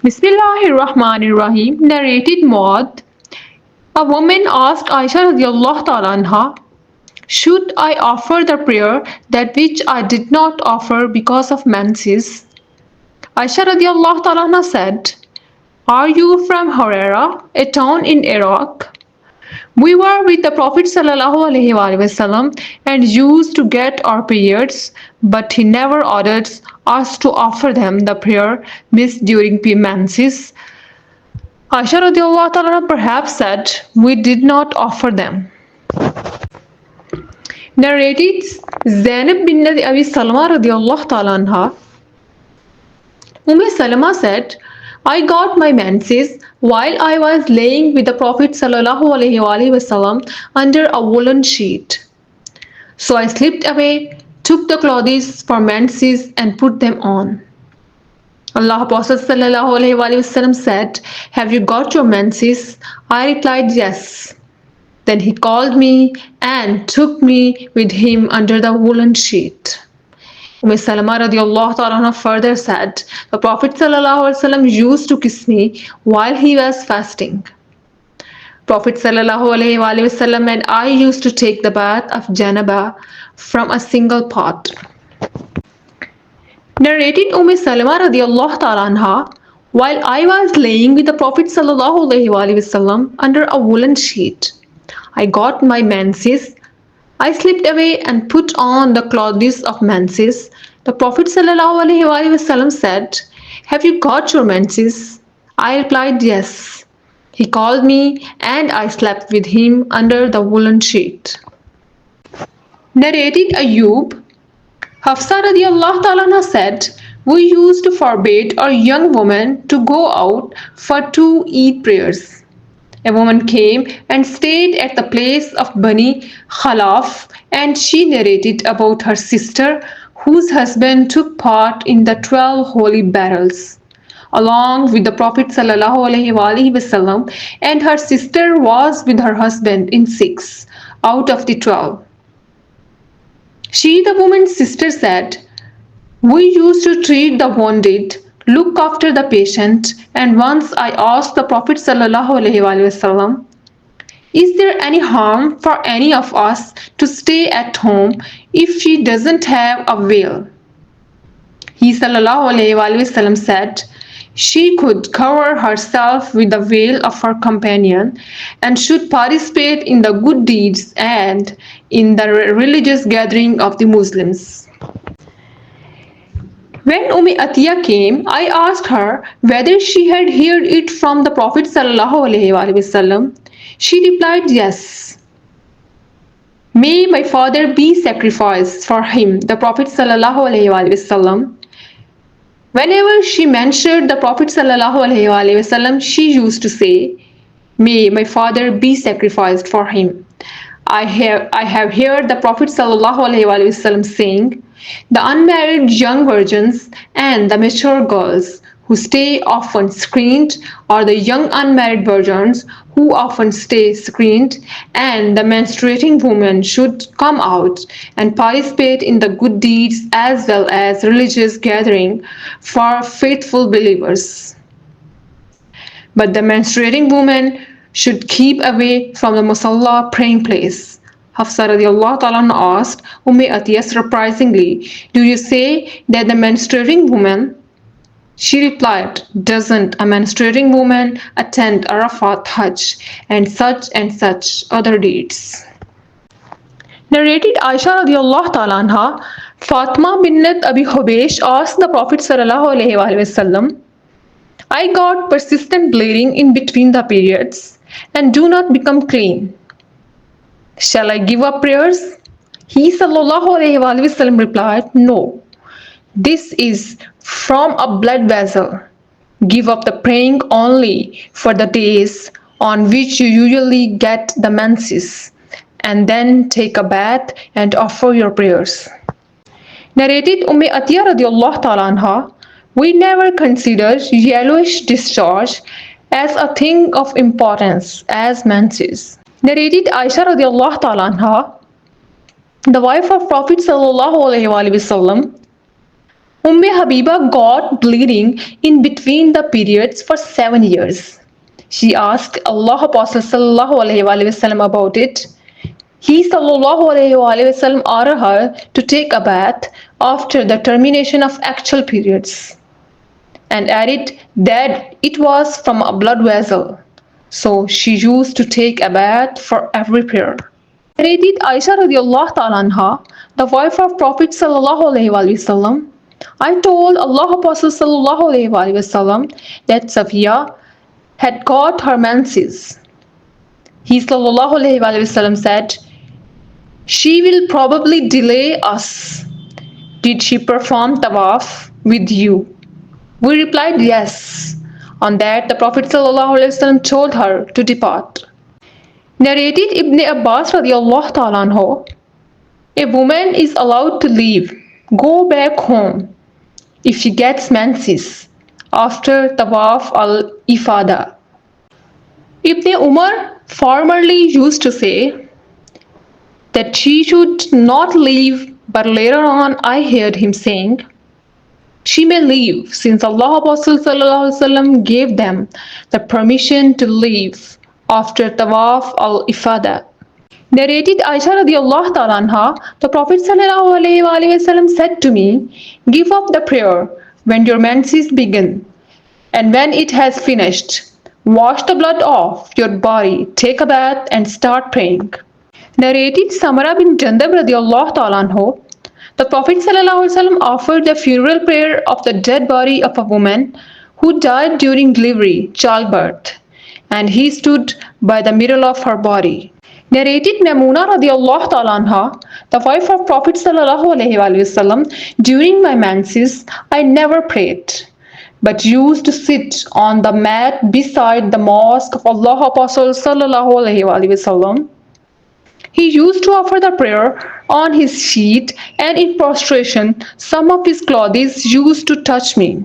Bismillahirrahmanirrahim. Narrated Maud. A woman asked Aisha radiallahu ta'ala anha, should I offer the prayer that which I did not offer because of menses? Aisha radiallahu ta'ala anha said, are you from Harera, a town in Iraq? We were with the Prophet ﷺ and used to get our periods, but he never ordered us to offer them the prayer missed during menses. Aisha radiallahu ta'ala perhaps said, we did not offer them. Narrated Zainab bin Abi Salma radiallahu ta'ala anha. Salama said, I got my menses while I was laying with the Prophet ﷺ under a woolen sheet. So I slipped away, took the clothes for menses and put them on. Allah Prophet ﷺ said, have you got your menses? I replied, yes. Then he called me and took me with him under the woolen sheet. Salama radiallahu ta'ala further said, the Prophet ﷺ used to kiss me while he was fasting. Prophet ﷺ and I used to take the bath of Janaba from a single pot. Narrated Salama radiallahu ta'ala anha, while I was laying with the Prophet ﷺ under a woolen sheet, I got my menses. I slipped away and put on the clothes of menses. The Prophet ﷺ said, have you got your menses? I replied, yes. He called me and I slept with him under the woolen sheet. Narrated Ayub, Hafsa radiallahu ta'ala said, we used to forbid our young woman to go out for 2 Eid prayers. A woman came and stayed at the place of Bani Khalaf, and she narrated about her sister whose husband took part in the 12 holy battles, along with the Prophet ﷺ, and her sister was with her husband in 6 out of the 12. She, the woman's sister, said, we used to treat the wounded, look after the patient, and once I asked the Prophet ﷺ, is there any harm for any of us to stay at home if she doesn't have a veil? He ﷺ said, she could cover herself with the veil of her companion and should participate in the good deeds and in the religious gathering of the Muslims. When Atiyah came, I asked her whether she had heard it from the Prophet ﷺ. She replied, yes. May my father be sacrificed for him, the Prophet ﷺ. Whenever she mentioned the Prophet ﷺ, she used to say, may my father be sacrificed for him. I have heard the Prophet ﷺ saying, the unmarried young virgins and the mature girls who stay often screened, or the young unmarried virgins who often stay screened, and the menstruating woman should come out and participate in the good deeds as well as religious gathering for faithful believers. But the menstruating woman should keep away from the musalla praying place. Hafsa radiallahu ta'ala asked Atiyah surprisingly, do you say that the menstruating woman? She replied, doesn't a menstruating woman attend Arafat Hajj and such other deeds? Narrated Aisha radiallahu ta'ala anha, Fatima bint Abi Hubaysh asked the Prophet ﷺ, I got persistent bleeding in between the periods and do not become clean. Shall I give up prayers? He ﷺ replied, no. This is from a blood vessel. Give up the praying only for the days on which you usually get the menses, and then take a bath and offer your prayers. Narrated Atiyah radiallahu ta'ala anha, we never considered yellowish discharge as a thing of importance as menses. Narrated Aisha radiallahu ta'ala anha, the wife of Prophet sallallahu alaihi wasallam, Habiba got bleeding in between the periods for 7 years. She asked Allah Apostle sallallahu alaihi wasallam about it. He sallallahu alaihi wasallam ordered her to take a bath after the termination of actual periods and added that it was from a blood vessel. So she used to take a bath for every prayer. Narrated Aisha radiallahu ta'ala anha, the wife of Prophet sallallahu alaihi wasallam, I told Allah Apostle sallallahu alaihi wasallam that Safiya had got her menses. He sallallahu alaihi wasallam said, she will probably delay us. Did she perform tawaf with you? We replied yes. On that, the Prophet ﷺ told her to depart. Narrated Ibn Abbas radiallahu ta'ala anhu, a woman is allowed to leave, go back home, if she gets menses after tawaf al-ifada. Ibn Umar formerly used to say that she should not leave, but later on I heard him saying, she may leave, since Allah Apostle ﷺ gave them the permission to leave after Tawaf al-Ifada. Narrated Aisha radiallahu ta'ala anha, the Prophet ﷺ said to me, give up the prayer when your menses begin, and when it has finished, wash the blood off your body, take a bath and start praying. Narrated Samara bin Jandab radiallahu ta'ala anhu, the Prophet ﷺ offered the funeral prayer of the dead body of a woman who died during delivery, childbirth, and he stood by the middle of her body. Narrated Maimuna radiallahu ta'ala anha, the wife of Prophet ﷺ, during my menses I never prayed, but used to sit on the mat beside the mosque of Allah Apostle ﷺ. He used to offer the prayer on his sheet, and in prostration, some of his clothes used to touch me.